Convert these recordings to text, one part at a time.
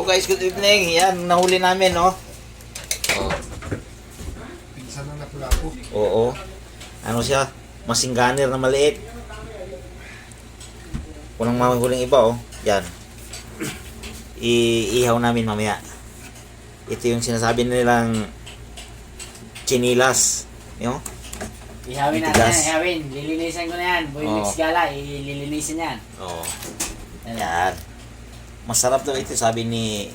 guys, good evening. Yan, nahuli namin, no? Oh. Pinsan na lapu-lapu. Oo. Ano siya? Masingganir na maliit. Walang mahuling iba, oh. Yan. Iihaw namin mamaya. Ito yung sinasabi nilang chinilas. Yo? Ihawin natin yan, ihawin. Lilinisan ko na yan. Boy Oo. Mix Gala, ililinisan yan. Oo. Yan. Masarap daw ito, sabi ni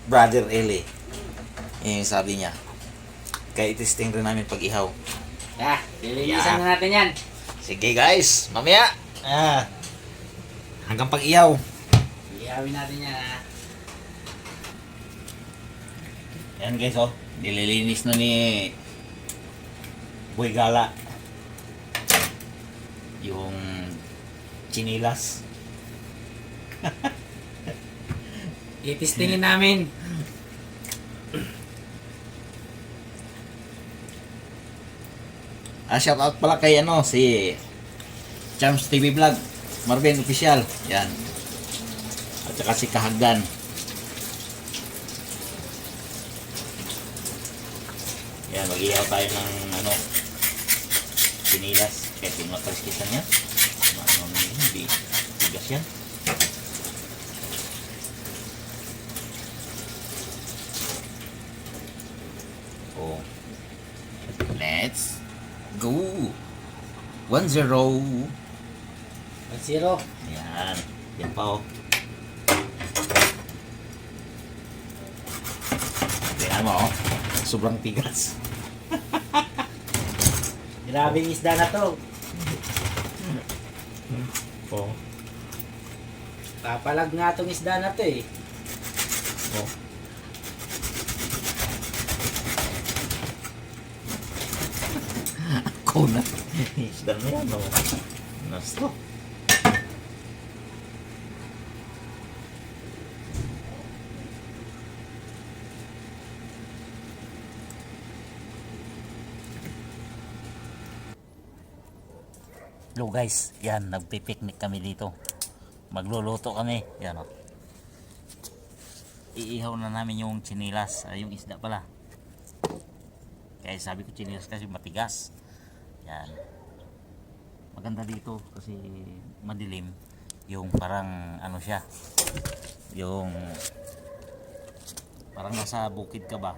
Brother Eli. Yung sabi niya. Kaya itesting rin namin pag ihaw. Lilinisan na natin yan. Sige guys, mamaya. Hanggang pag ihaw. Ihawin natin yan, ha. Yan guys, oh. Nililinis na ni Boy Gala yung chinilas. Itistingin namin. Shout out pala kay si Charms TV Vlog, Marvin Official. Yan. At saka si Kahagdan. Yan, mag-ihaw tayo ng sinilas. Kaya pinakaliskisan niya. Bigas yan. Oh. Let's go. 1-0. 1-0. Yan. Yan pa, oh. Tingnan mo, oh. Sobrang tigas. Grabing isda na to. Oh. Papalag nga tong isda na to, eh. Oh. Ako na. Isda na yan, oh. Nasto. Hello guys, yan, nagpipiknik kami dito. Magluluto kami, yan o. Iihaw na namin yung chinilas, yung isda pala. Kaya sabi ko chinilas kasi matigas. Yan. Maganda dito kasi madilim. Yung parang siya. Yung parang nasa bukid ka ba.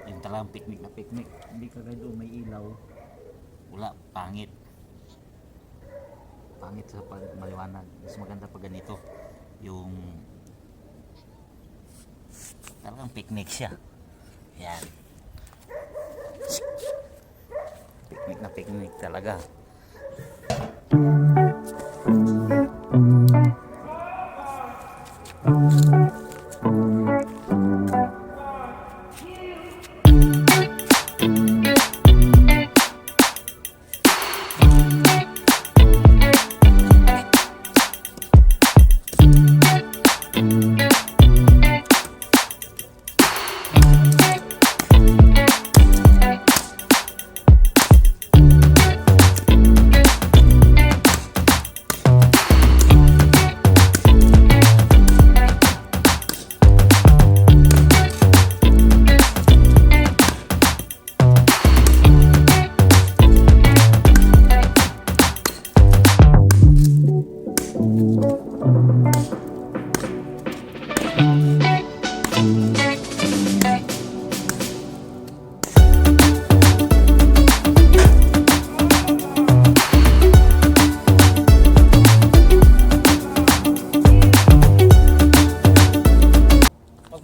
Yung talagang picnic na picnic. Hindi ka doon may ilaw. Wala, pangit. Pangit sa maliwanag. Mas maganda pag ganito. Yung talagang picnic siya. Yan. Picnic na picnic talaga.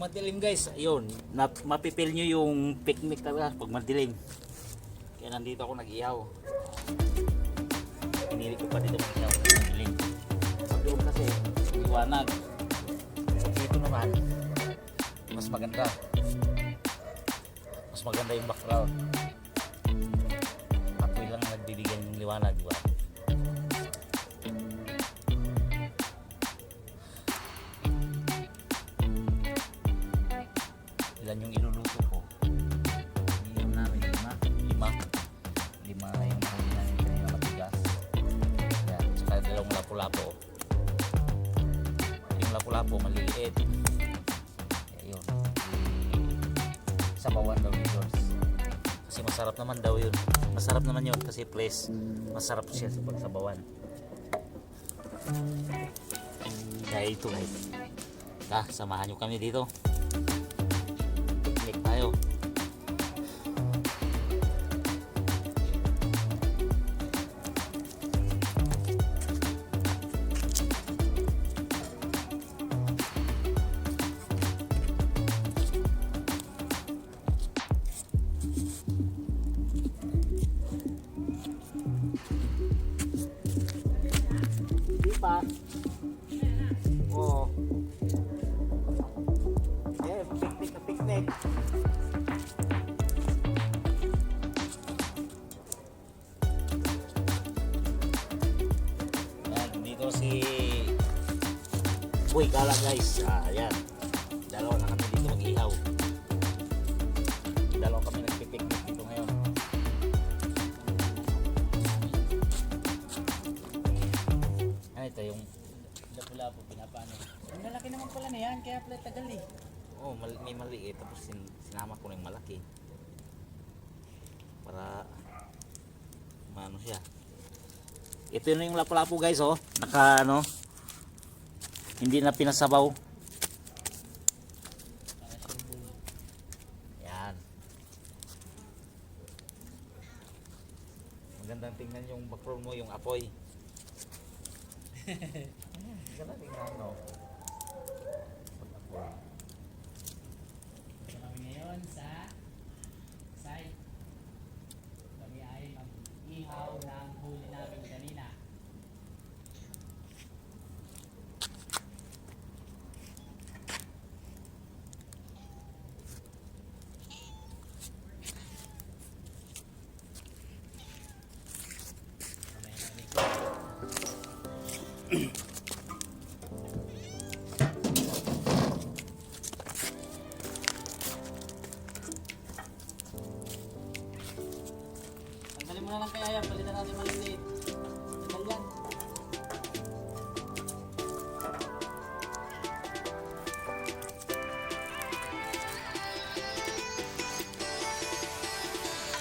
Madilim guys, ayun, mapipil nyo yung picnic talaga pag madilim. Kaya nandito ako nag-ihaw. Pinili ko pa dito mag-ihaw kasi madilim. Sa doon kasi, liwanag. Sa dito naman, mas maganda. Mas maganda yung background. Apoy lang nagbibigyan ng liwanag, diba? Ilan yung iluluto ko? Iyon namin, lima yung mahuli namin kanina matigas. Yan, tsaka dalawang lapu-lapo. Yung lapu-lapo maliliit. sabawan daw ni George. Kasi masarap naman daw yun. Masarap naman yun kasi place. Masarap siya sa pagsabawan. Kaya ito guys. Samahan nyo kami dito. Picnic tayo. Pa. Oo. Eh, picnic na picnic. Yan, dito si Boy Kala guys. Yan. Dalawa na kami dito mag-ihaw. Dalawa kami nagpipiknik dito ngayon. Ito yung lapu-lapu pinapano. Ang malaki naman pala na yan, kaya pala tagal eh. Oh, may maliit tapos sinama ko ng malaki. Para maano siya. Ito na yung lapu-lapu guys oh. Naka ano. Hindi na pinasabaw. Yan. Magandang tingnan yung background mo, yung apoy. Ganda tingnan no. Pag-apoy. Ito kami ngayon sa site. Kami ay mag-ihaw ng huli namin kanina. Tanggalin mo na lang kaya yan, palitan natin maliliit. Tagal yan.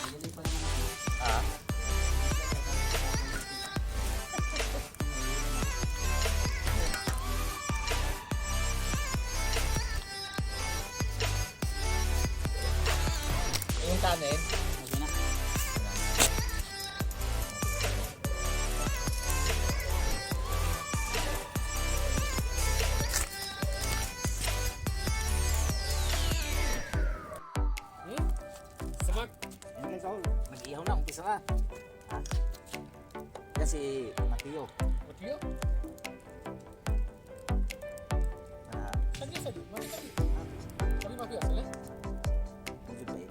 Maliliit pa naman ako. Ah. Yung kanin. Okay na. Samak. Yan guys, oh, nag-ihaw na, umpisa na. Ha? Yan si Mateo. Matyo? Na, Saan sali? Mati sali. Sali Matyo, sali? medyo ba eh.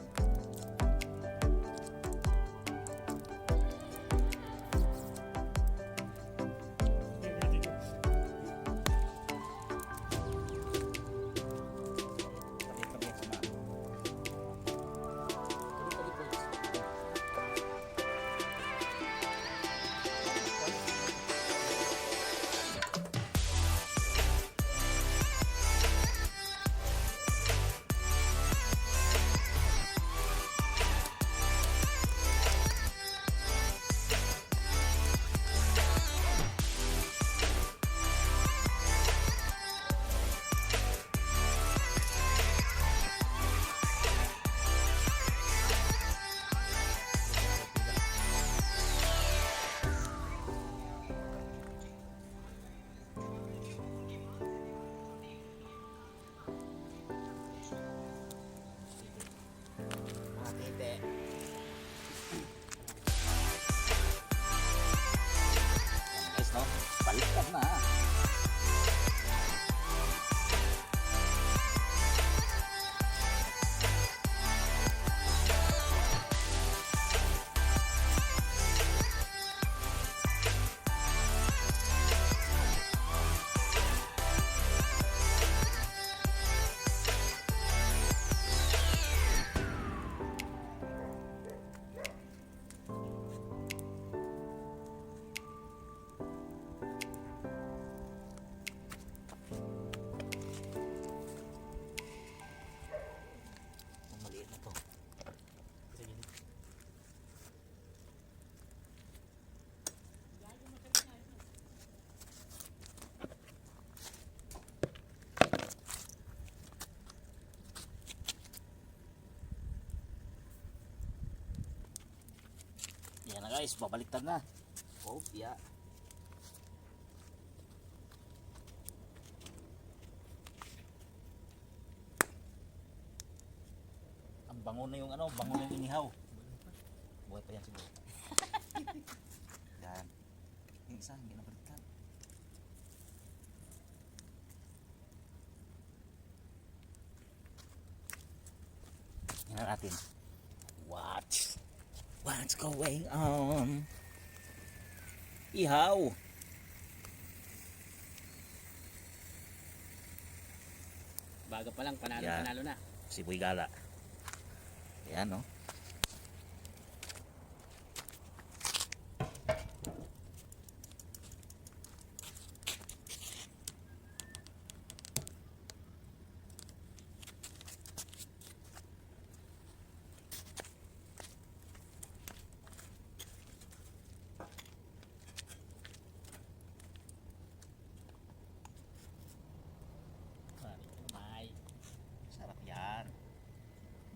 Tabi-tabi sa mga. guys, babaliktad na. Kopya. Ang bango na yung ano, bango na yung inihaw. Buhay pa yan siguro. Yan. Yung isa, hindi na baliktad. Tingnan natin. What's going on? Ihaw. Baga pa lang, panalo, Yan. panalo na. Siboy gala. Ayan, no? May. Sarap yan.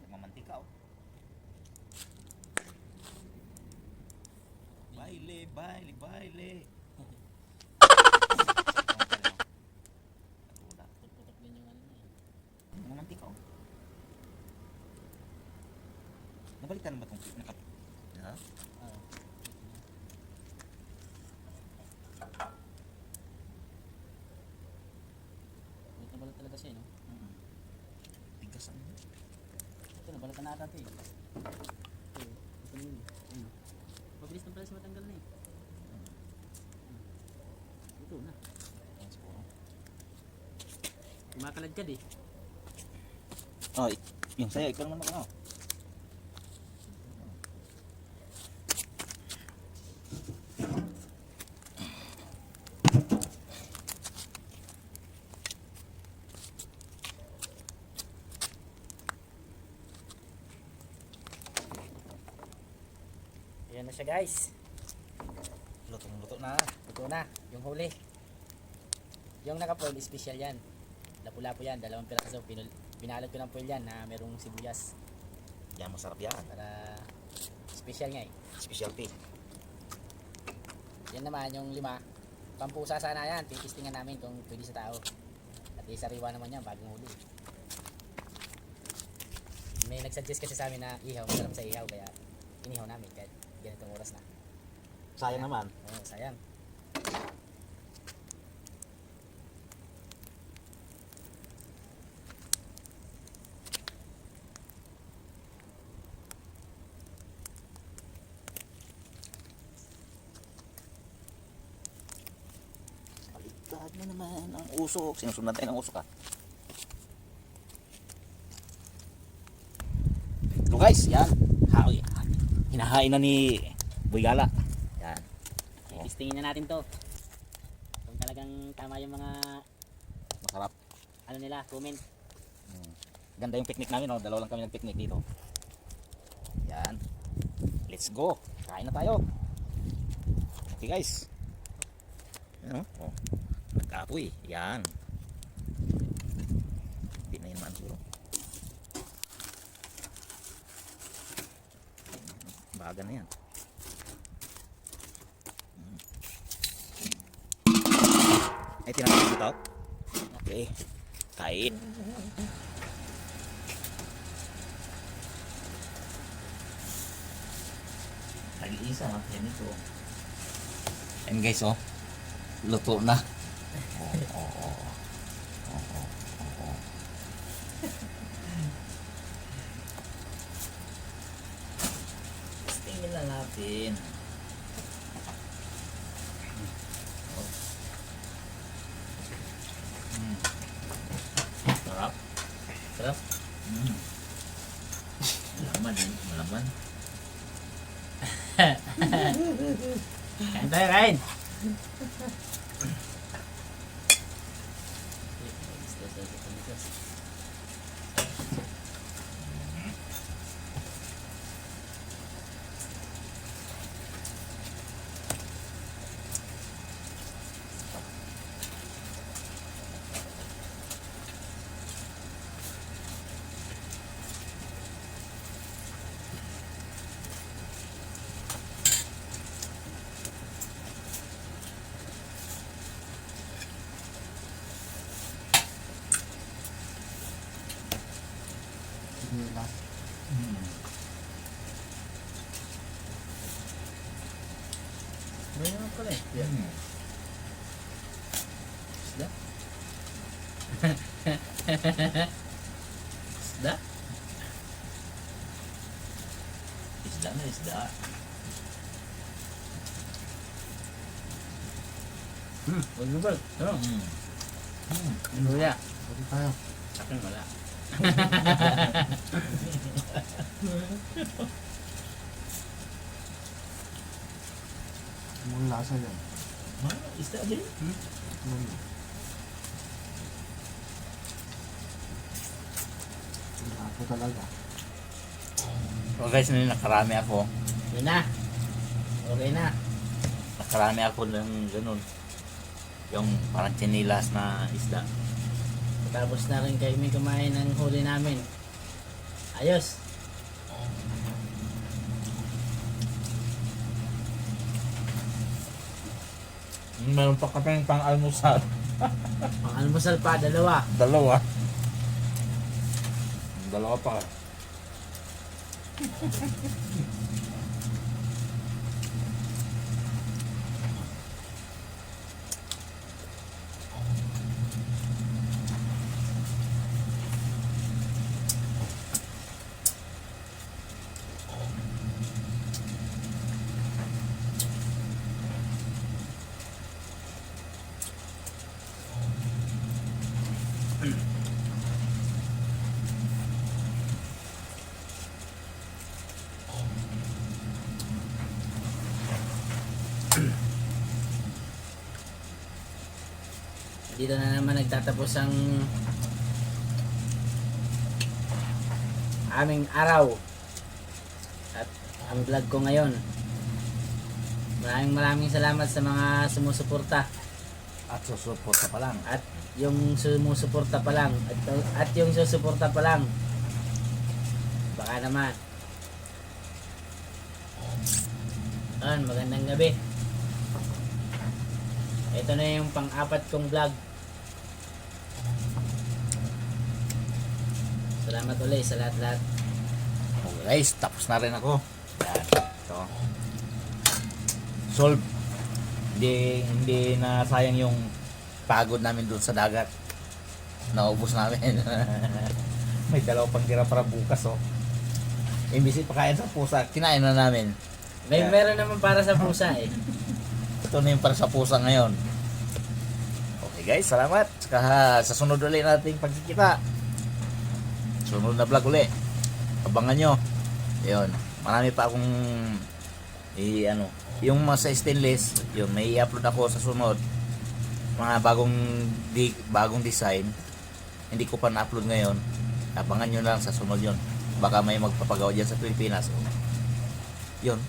Nagmamantika, oh. Baile, baile, baile. Putok din yung ano na eh. Nagmamantika, oh. Nabalitan na ba itong nakap... Ha? Oo. Ito nabalot talaga siya, no? Tigas ang... Ito, nabalatan na ata ito eh. Ito na yun. Ayun. Mabilis na pala siya matanggal na eh. Ito na. Ayan siguro. Kumakaladkad eh. Oh, yung saya, ikaw naman ako. Ayan na siya guys. Lutong-luto na. Ito na, yung huli. Yung naka-foil, special yan. Lapu-lapu yan, 2 piraso. Binalot ko ng foil yan na merong sibuyas. Yan, masarap yan. Para special nga eh. Specialty. Yan naman, yung 5. Pampusa sana yan, titistingan namin kung pwede sa tao. At isariwa naman yan, bagong huli. May nagsuggest kasi sa amin na ihaw, masarap sa ihaw. Kaya inihaw namin kahit ganitong oras na. Sayang naman. Oo, sayang. Baliktad na naman ang usok. Sinusunod tayo ng usok, ha. So guys, yan. Hinahain na ni Boy Gala. Yan. Titistingin na natin to. Kung talagang tama yung mga Masarap. ano nila, comment. Ganda yung picnic namin, oh. Dalawa lang kami nag-picnic dito. Yan. Let's go. Kain na tayo. Okay guys. Yan, oh. Nagkapoy. Yan. Hindi na yun naman siguro. Baga na yan. Ay, tinatapos ito. Okay. Kain. Nag-iisa na. Yan ito. Yan guys, oh. Luto na. Tingnan lang natin. Sarap. Sarap. Malaman yun. Malaman. Kain tayo, kain! Sinilas. May naman pala eh. Isda? Isda? Isda na isda. Huwag mo ba? Ano? Luya. Pwede tayo. Akin wala. Mong lasa yan. Isda din. Ako talaga. So guys, nakarami ako. Yun na. Okay na. Nakarami ako ng ganun. Yung parang chinilas na isda. Tapos na rin kayo may kumain ng huli namin. Ayos. Meron pa kami pang almusal. Pang almusal pa, dalawa. Dalawa. Dalawa pa. Dito na naman nagtatapos ang aming araw at ang vlog ko ngayon. Maraming salamat sa mga sumusuporta At susuporta pa lang. at yung sumusuporta pa lang at yung susuporta pa lang. Baka naman. Magandang gabi. Ito na yung pang-apat kong vlog. Salamat ulit sa lahat-lahat. Okay guys, tapos na rin ako. Yan. Ito. Solve. Hindi na sayang yung pagod namin doon sa dagat. Naubos namin. May dalawa pang tira para bukas oh. Imbis pakain sa pusa, kinain na namin. Yeah. Meron naman para sa pusa eh. Ito na yung para sa pusa ngayon. Okay guys, salamat. Saka sa sunod ulit nating pagkikita. Sunod na vlog ulit. Abangan nyo. Yun. Marami pa akong yung mga sa stainless, yun, may i-upload ako sa sunod. Mga bagong design. Hindi ko pa na-upload ngayon. Abangan nyo lang sa sunod yun. Baka may magpapagawa dyan sa Pilipinas. Yun.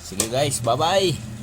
Sige guys, bye-bye.